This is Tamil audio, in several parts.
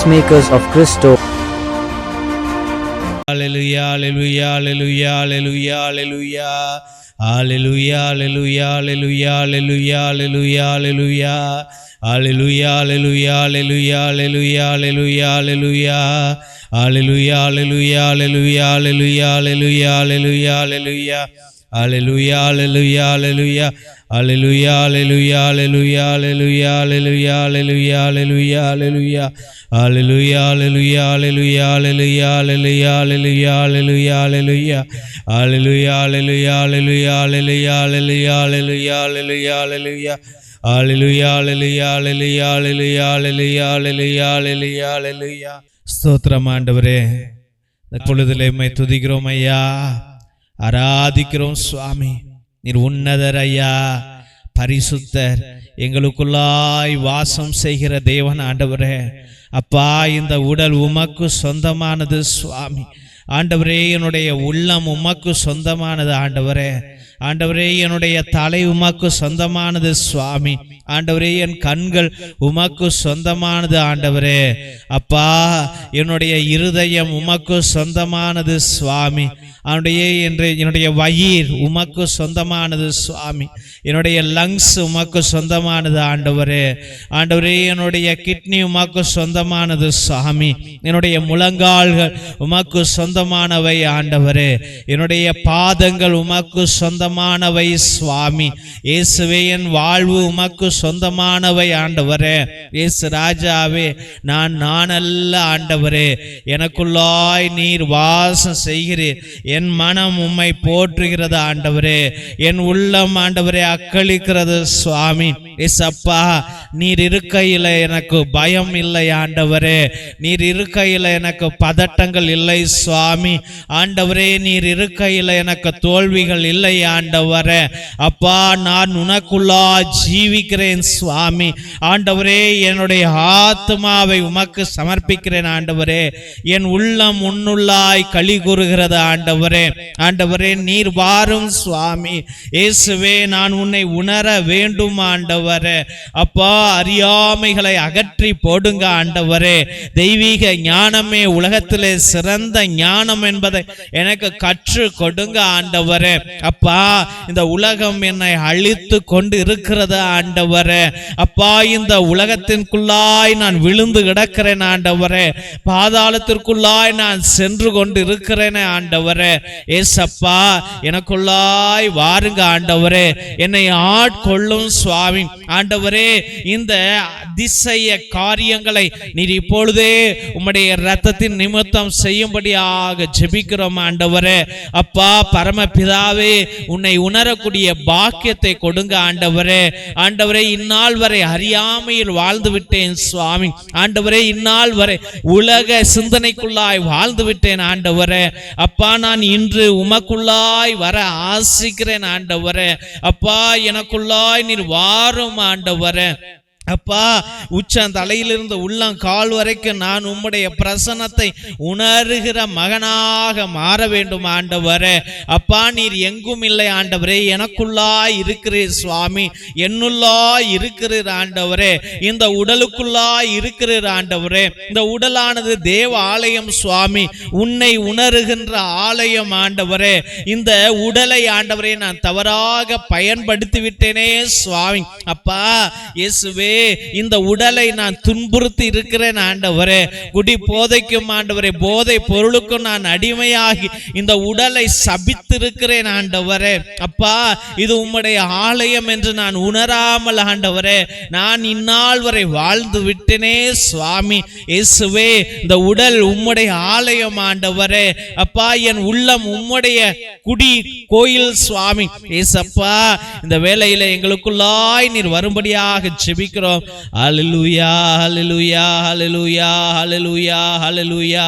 peacemakers of Christo. Hallelujah, hallelujah, hallelujah, hallelujah, hallelujah. Hallelujah, hallelujah, hallelujah, hallelujah, hallelujah, hallelujah. Hallelujah, hallelujah, hallelujah, hallelujah, hallelujah, hallelujah. Hallelujah, hallelujah, hallelujah, hallelujah, hallelujah, hallelujah, hallelujah. Hallelujah, hallelujah, hallelujah. Hallelujah, hallelujah, hallelujah, hallelujah, hallelujah, hallelujah, hallelujah, hallelujah. Hallelujah, hallelujah, hallelujah, hallelujah, hallelujah, hallelujah, hallelujah, hallelujah. Hallelujah, hallelujah, hallelujah, hallelujah, hallelujah, hallelujah, hallelujah, hallelujah. Hallelujah, hallelujah, hallelujah, hallelujah, hallelujah, hallelujah, hallelujah, hallelujah. ஸ்தோத்திரம் ஆண்டவரே, இந்த பொழுதிலே உம்மை துதிக்கிறோம் ஐயா, ஆராதிக்கிறோம் சுவாமி. நீர் உன்னதர் ஐயா, பரிசுத்தர், எங்களுக்குள்ளாய் வாசம் செய்கிற தேவன் ஆண்டவரே. அப்பா, இந்த உடல் உமக்கு சொந்தமானது சுவாமி. ஆண்டவரே, என்னுடைய உள்ளம் உமக்கு சொந்தமானது ஆண்டவரே. ஆண்டவரே, என்னுடைய தலை உமக்கு சொந்தமானது சுவாமி. ஆண்டவரே, என் கண்கள் உமக்கு சொந்தமானது ஆண்டவரே. அப்பா, என்னுடைய இருதயம் உமக்கு சொந்தமானது சுவாமி. என்னுடைய வயிறு உமக்கு சொந்தமானது சுவாமி. என்னுடைய லங்ஸ் உமக்கு சொந்தமானது ஆண்டவரே. ஆண்டவரே, என்னுடைய கிட்னி உமக்கு சொந்தமானது சுவாமி. என்னுடைய முழங்கால்கள் உமக்கு சொந்தமானவை ஆண்டவரே. என்னுடைய பாதங்கள் உமக்கு சொந்தமானவை சுவாமி. இயேசுவே, என் வாழ்வு உமக்கு சொந்தமானவை ஆண்டவரே. இயேசு ராஜாவே, நான் அல்ல ஆண்டவரே, எனக்குள்ளாய் நீர் வாசம் செய்கிறீர். என் மனம் உம்மை போற்றுகிறது ஆண்டவரே. என் உள்ளம் ஆண்டவரே அக்களிக்கிறது சுவாமி. ஏசப்பா, நீர் இருக்கையில எனக்கு பயம் இல்லை ஆண்டவரே. நீர் இருக்கையில எனக்கு பதட்டங்கள் இல்லை சுவாமி. ஆண்டவரே, நீர் இருக்கையில எனக்கு தோல்விகள் இல்லை ஆண்டவரே. அப்பா, நான் உனக்குள்ளா ஜீவிக்கிறேன் சுவாமி. ஆண்டவரே, என்னுடைய ஆத்மாவை உமக்கு சமர்ப்பிக்கிறேன் ஆண்டவரே. என் உள்ளம் உன்னுள்ளாய் களி கூறுகிறது ஆண்டவரே. ஆண்டவரே, நீர் வாரும் சுவாமி. இயேசுவே, நான் உன்னை உணர வேண்டும் ஆண்டவரே. அப்பா, அறியாமைகளை அகற்றி போடுங்க ஆண்டவரே. தெய்வீக ஞானமே உலகத்திலே சிறந்த ஞானம் என்பதை எனக்கு கற்று கொடுங்க ஆண்டவரே. அப்பா, இந்த உலகம் என்னை அழித்து கொண்டு இருக்கிறது ஆண்டவரே. அப்பா, இந்த உலகத்திற்குள்ளாய் நான் விழுந்து கிடக்கிறேன் ஆண்டவரே. பாதாளத்திற்குள்ளாய் நான் சென்று கொண்டு இருக்கிறேன் ஆண்டவரே. ஏசப்பா, எனக்குள்ளாய் வாருங்க ஆண்டவரே. என்னை ஆட்கொள்ளும் சுவாமி. ஆண்டவரே, இந்த அதிசய காரியங்களை நீர் இப்பொழுதே உம்முடைய இரத்தத்தின் நிமித்தம் செய்யும்படியாக ஜெபிக்கிறோம் ஆண்டவரே. அப்பா, பரமபிதாவே, உன்னை உணரக்கூடிய பாக்கியத்தை கொடுங்க ஆண்டவரே. ஆண்டவரே, இந்நாள் வரை அறியாமையில் வாழ்ந்து விட்டேன் சுவாமி. ஆண்டவரே, இந்நாள் வரை உலக சிந்தனைக்குள்ளாய் வாழ்ந்து விட்டேன் ஆண்டவரே. அப்பா, நான் இன்று உமக்குள்ளாய் வர ஆசிக்கிறேன் ஆண்டவரே. அப்பா, எனக்குள்ளாய் நீர் வாரும் ஆண்டவரே. அப்பா, உச்சந்தலையிலிருந்து உள்ளங்கால் வரைக்கும் நான் உம்முடைய பிரசன்னத்தை உணர்கிற மகனாக மாற வேண்டும் ஆண்டவரே. அப்பா, நீர் எங்கும் இல்லை ஆண்டவரே, எனக்குள்ளாய் இருக்கிறீர் சுவாமி. என்னுள்ளாய் இருக்கிறீர் ஆண்டவரே. இந்த உடலுக்குள்ளாய் இருக்கிறீர் ஆண்டவரே. இந்த உடலானது தேவ ஆலயம் சுவாமி. உன்னை உணர்கின்ற ஆலயம் ஆண்டவரே. இந்த உடலை ஆண்டவரே நான் தவறாக பயன்படுத்தி விட்டேனே சுவாமி. அப்பா, இயேசுவே, இந்த உடலை நான் துன்புறுத்தி இருக்கிறேன் ஆண்டவரே. குடி போதைக்கும் ஆண்டவரே, போதை பொருளுக்கும் நான் அடிமையாகி இந்த உடலை சபித்திருக்கிறேன் ஆண்டவரே. அப்பா, இது உம்முடைய ஆலயம் என்று நான் உணராமல் ஆண்டவரே நான் இந்நாள் வரை வாழ்ந்து விட்டேனே சுவாமி. இயேசுவே, இந்த உடல் உம்முடைய ஆலயம் ஆண்டவரே. அப்பா, என் உள்ளம் உம்முடைய குடி கோயில் சுவாமி. ஏசப்பா, இந்த வேளையில எங்களுக்குள்ளாய் நீர் வரும்படியாக ஜெபிக்கிறோம். ஹல்லேலூயா, ஹல்லேலூயா, ஹல்லேலூயா, ஹல்லேலூயா, ஹல்லேலூயா,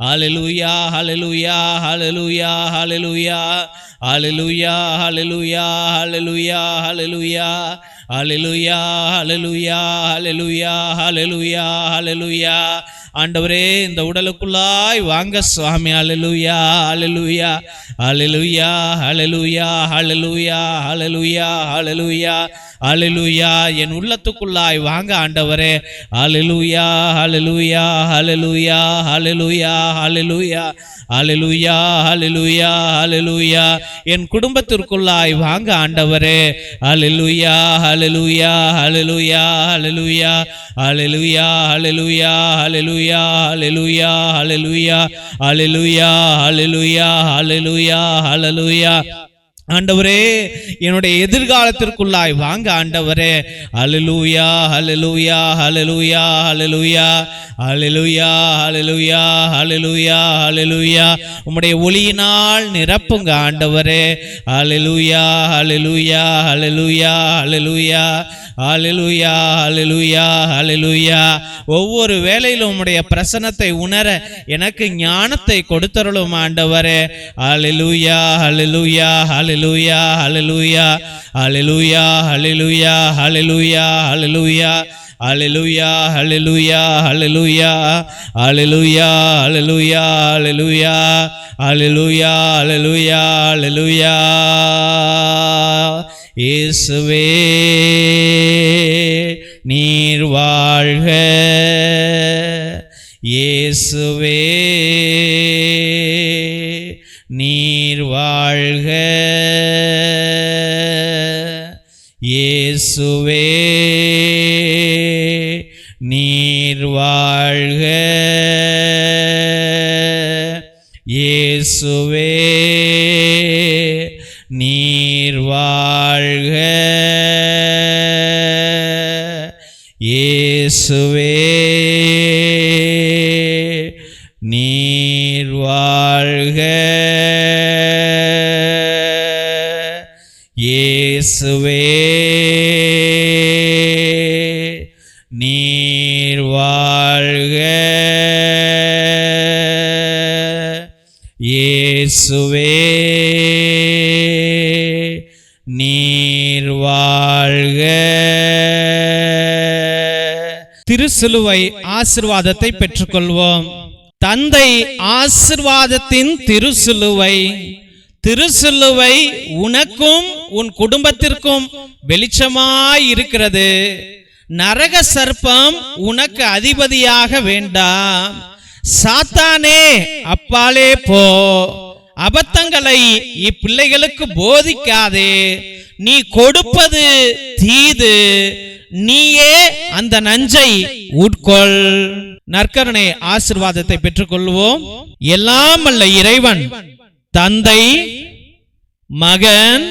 ஹல்லேலூயா, ஹல்லேலூயா, ஹல்லேலூயா, ஹல்லேலூயா, ஹல்லேலூயா, ஹல்லேலூயா, ஹல்லேலூயா, ஹல்லேலூயா, ஹல்லேலூயா, ஹல்லேலூயா, ஹல்லேலூயா, ஹல்லேலூயா, ஹல்லேலூயா. ஆண்டவரே, இந்த உடலுக்குள்ளாய் வாங்க சுவாமி. ஹல்லேலூயா, ஹல்லேலூயா, ஹல்லேலூயா, ஹல்லேலூயா, ஹல்லேலூயா, ஹல்லேலூயா, ஹல்லேலூயா, ஹல்லேலூயா. என் உள்ளத்துக்குள்ளாய் வாங்க ஆண்டவரே. ஹல்லேலூயா ஹல்லேலூயா ஹல்லேலூயா ஹல்லேலூயா ஹல்லேலூயா ஹல்லேலூயா ஹல்லேலூயா ஹல்லேலூயா. என் குடும்பத்திற்குள்ளாய் வாங்க ஆண்டவரே. ஹல்லேலூயா ஹல்லேலூயா ஹல்லேலூயா ஹல்லேலூயா ஹல்லேலூயா ஹல்லேலூயா ஹல்லேலூயா ஹல்லேலூயா ஹல்லேலூயா ஹல்லேலூயா ஹல்லேலூயா ஹல்லேலூயா ஹல்லேலூயா. ஆண்டவரே, என்னுடைய எதிர்காலத்திற்குள்ளாய் வாங்க ஆண்டவரே. ஹல்லேலூயா ஹல்லேலூயா ஹல்லேலூயா ஹல்லேலூயா ஹல்லேலூயா ஹல்லேலூயா ஹல்லேலூயா ஹல்லேலூயா. உம்முடைய ஒளியினால் நிரப்புங்க ஆண்டவரே. ஹல்லேலூயா ஹல்லேலூயா ஹல்லேலூயா ஹல்லேலூயா ஹல்லேலூயா ஹல்லேலூயா ஹல்லேலூயா. ஒவ்வொரு வேளையிலும் உம்முடைய பிரசன்னத்தை உணர எனக்கு ஞானத்தை கொடுத்தருளும் ஆண்டவரே. ஹல்லேலூயா ஹல்லேலூயா ஹல்லேலூயா ஹல்லேலூயா ஹல்லேலூயா ஹல்லேலூயா ஹல்லேலூயா ஹல்லேலூயா ஹல்லேலூயா ஹல்லேலூயா ஹல்லேலூயா ஹல்லேலூயா ஹல்லேலூயா ஹல்லேலூயா ஹல்லேலூயா ஹல்லேலூயா ஹல்லேலூயா. இயேசுவே நீர் வாழ்க. இயேசுவே நீர் வாழ்க. இயேசுவே நீர் வாழ்க. இயேசுவே நீர் வாழ்க. இயேசுவே நீர் வாழ்க. இயேசுவே நீர் வாழ்க. இயேசுவே நீர் வாழ்க. திருசிலுவை ஆசீர்வாதத்தை பெற்றுக்கொள்வோம். தந்தை ஆசீர்வாதத்தின் திருசிலுவை. திருசிலுவை உனக்கும் உன் குடும்பத்திற்கும் வெளிச்சமாய் இருக்கிறது. நரக சர்ப்பம் உனக்கு அதிபதியாக வேண்டாம். சாத்தானே அப்பாலே போ. அபத்தங்களை இப்பிள்ளைகளுக்கு போதிக்காதே. நீ கொடுப்பது தீது, நீயே அந்த நஞ்சை உட்கொள். நற்கருணை ஆசீர்வாதத்தை பெற்றுக்கொள்வோம். எல்லாம் அல்ல இறைவன் தந்தை, மகன்,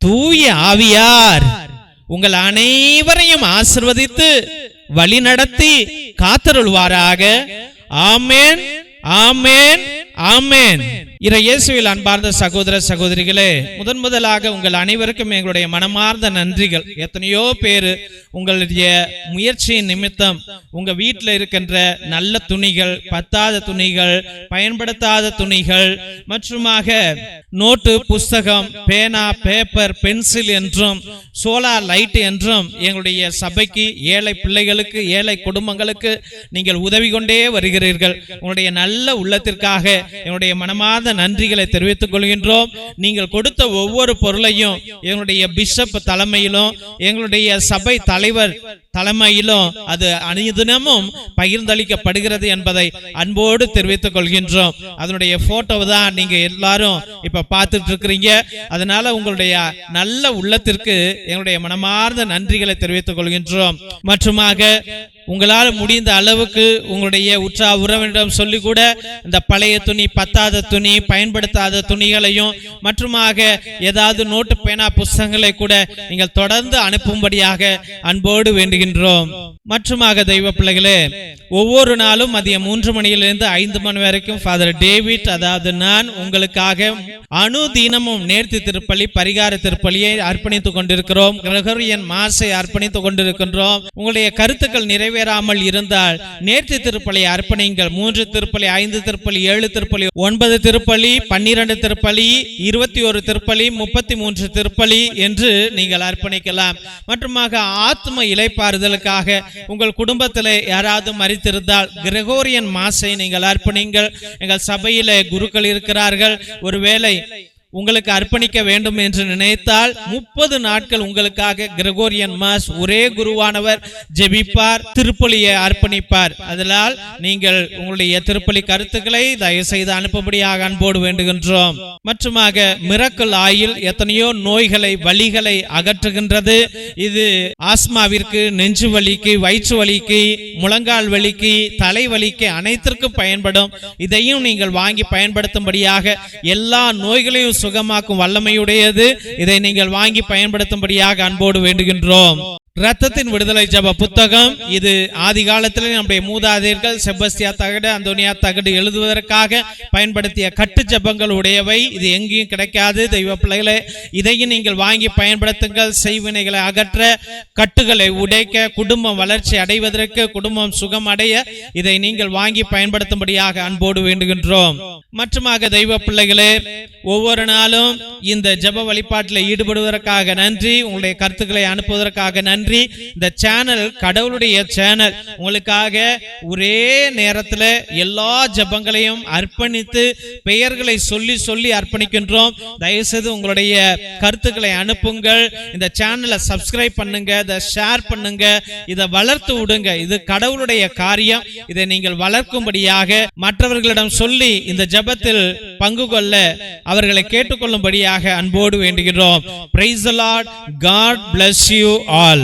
தூய ஆவியார் உங்கள் அனைவரையும் ஆசீர்வதித்து வழி நடத்தி காத்தருள்வாராக. ஆமென் ஆமென் ஆமென். இயேசுவில் அன்பார்ந்த சகோதர சகோதரிகளே, முதலாக உங்கள் அனைவருக்கும் எங்களுடைய மனமார்ந்த நன்றிகள். எத்தனையோ பேர் உங்களுடைய முயற்சியின் நிமித்தம் உங்க வீட்டில் இருக்கின்ற நல்ல துணிகள், பத்தாத துணிகள், பயன்படுத்தாத துணிகள் மற்றுமாக நோட்டு, புஸ்தகம், பேனா, பேப்பர், பென்சில் என்றும் சோலார் லைட் என்றும் எங்களுடைய சபைக்கு, ஏழை பிள்ளைகளுக்கு, ஏழை குடும்பங்களுக்கு நீங்கள் உதவி கொண்டே வருகிறீர்கள். உங்களுடைய நல்ல உள்ளத்திற்காக என்னுடைய மனமார்ந்த நன்றிகளை தெரிவித்துக் கொள்கின்றோம். நீங்கள் கொடுத்த ஒவ்வொரு பொருளையும் எங்களுடைய பிஷப் தலைமையிலும் எங்களுடைய சபை தலைவர் தலைமையிலும் அது அனுதினமும் பகிர்ந்தளிக்கப்படுகிறது என்பதை அன்போடு தெரிவித்துக் கொள்கின்றோம். அதனுடைய போட்டோ தான் நீங்க எல்லாரும் இப்ப பார்த்துட்டு இருக்கிறீங்க. அதனால உங்களுடைய நல்ல உள்ளத்திற்கு எங்களுடைய மனமார்ந்த நன்றிகளை தெரிவித்துக் கொள்கின்றோம். மற்றுமாக உங்களால் முடிந்த அளவுக்கு உங்களுடைய உற்ற உறவினரிடம் சொல்லி கூட இந்த பழைய துணி, பத்தாத துணி, பயன்படுத்தாத துணிகளையும் மற்றுமாக ஏதாவது நோட்டு, பேனா, புஸ்தகங்களை கூட நீங்கள் தொடர்ந்து அனுப்பும்படியாக அன்போடு வேண்டுகின்றோம். மற்றுமாக தெய்வ பிள்ளைகளே, ஒவ்வொரு நாளும் மதியம் 3 மணியிலிருந்து 5 மணி வரைக்கும் ஃபாதர் டேவிட், அதாவது நான் உங்களுக்காக அனுதினமும் நேர்த்தி திருப்பலி, பரிகார திருப்பலியை அர்ப்பணித்துக் கொண்டிருக்கிறோம். கிரகோரியன் மாசை அர்ப்பணித்துக் கொண்டிருக்கின்றோம். உங்களுடைய கருத்துக்கள் நிறைவேறாமல் இருந்தால் நேர்த்தி திருப்பலி அர்ப்பணிங்கள். 3 திருப்பலி, 5 திருப்பலி, 7 திருப்பலி, 9 திருப்பலி, 12 திருப்பலி, 21 திருப்பலி, 33 திருப்பலி என்று நீங்கள் அர்ப்பணிக்கலாம். மற்றுமாக ஆத்ம இளைப்பாறுதலுக்காக உங்கள் குடும்பத்தில் யாராவது மரித்திருந்தால் கிரகோரியன் மாசை நீங்கள் அர்ப்பணிங்கள். எங்கள் சபையில குருக்கள் இருக்கிறார்கள். ஒருவேளை உங்களுக்கு அர்ப்பணிக்க வேண்டும் என்று நினைத்தால் 30 நாட்கள் உங்களுக்காக கிரகோரியன் மாஸ் ஒரே குருவானவர் ஜெபிப்பார், திருப்பலியை அர்ப்பணிப்பார். அதனால் நீங்கள் உங்களுடைய திருப்பலி கருத்துக்களை தயவு செய்து அனுப்பும்படியாக அன்போடு வேண்டுகின்றோம். மற்றுமாக மிரக்கல் ஆயில் எத்தனையோ நோய்களை வலிகளை அகற்றுகின்றது. இது ஆஸ்மாவிற்கு, நெஞ்சு வலிக்கு, வயிற்று வலிக்கு, முழங்கால் வலிக்கு, தலைவலிக்கு அனைத்திற்கும் பயன்படும். இதையும் நீங்கள் வாங்கி பயன்படுத்தும்படியாக, எல்லா நோய்களையும் சுகமாக்கும் வல்லமையுடையது. இதை நீங்கள் வாங்கி பயன்படுத்தும்படியாக அன்போடு வேண்டுகின்றோம். இரத்தத்தின் விடுதலை ஜப புத்தகம் இது ஆதி காலத்தில் நம்முடைய மூதாதையர்கள் செபஸ்தியா தகடு, அந்தோனியா தகடு எழுதுவதற்காக பயன்படுத்திய கட்டு ஜபங்கள் உடையவை. இது எங்கேயும் கிடைக்காது. தெய்வ பிள்ளைகளே, இதையும் நீங்கள் வாங்கி பயன்படுத்துங்கள். செய்வினைகளை அகற்ற, கட்டுகளை உடைக்க, குடும்பம் வளர்ச்சி அடைவதற்கு, குடும்பம் சுகம் அடைய இதை நீங்கள் வாங்கி பயன்படுத்தும்படியாக அன்போடு வேண்டுகின்றோம். மற்றுமாக தெய்வ பிள்ளைகளே, ஒவ்வொரு நாளும் இந்த ஜப வழிபாட்டில் ஈடுபடுவதற்காக நன்றி. உங்களுடைய கருத்துக்களை அனுப்புவதற்காக நன்றி. இந்த சேனல் கடவுளுடைய சேனல். உங்களுக்காக ஒரே நேரத்தில் எல்லா ஜபங்களையும் அர்ப்பணித்து பெயர்களை சொல்லி சொல்லி அர்ப்பணிக்கின்றோம். தயவுசெய்து உங்களுடைய கருத்துக்களை அனுப்புங்கள். இந்த சேனலை சப்ஸ்கிரைப் பண்ணுங்க, இதை ஷேர் பண்ணுங்க, இதை வளர்த்து விடுங்க. இது கடவுளுடைய காரியம். இதை நீங்கள் வளர்க்கும்படியாக மற்றவர்களிடம் சொல்லி இந்த ஜபத்தில் பங்கு கொள்ள அவர்களை கேட்டுக்கொள்ளும்படியாக அன்போடு வேண்டுகிறோம். Praise the Lord. God bless you all.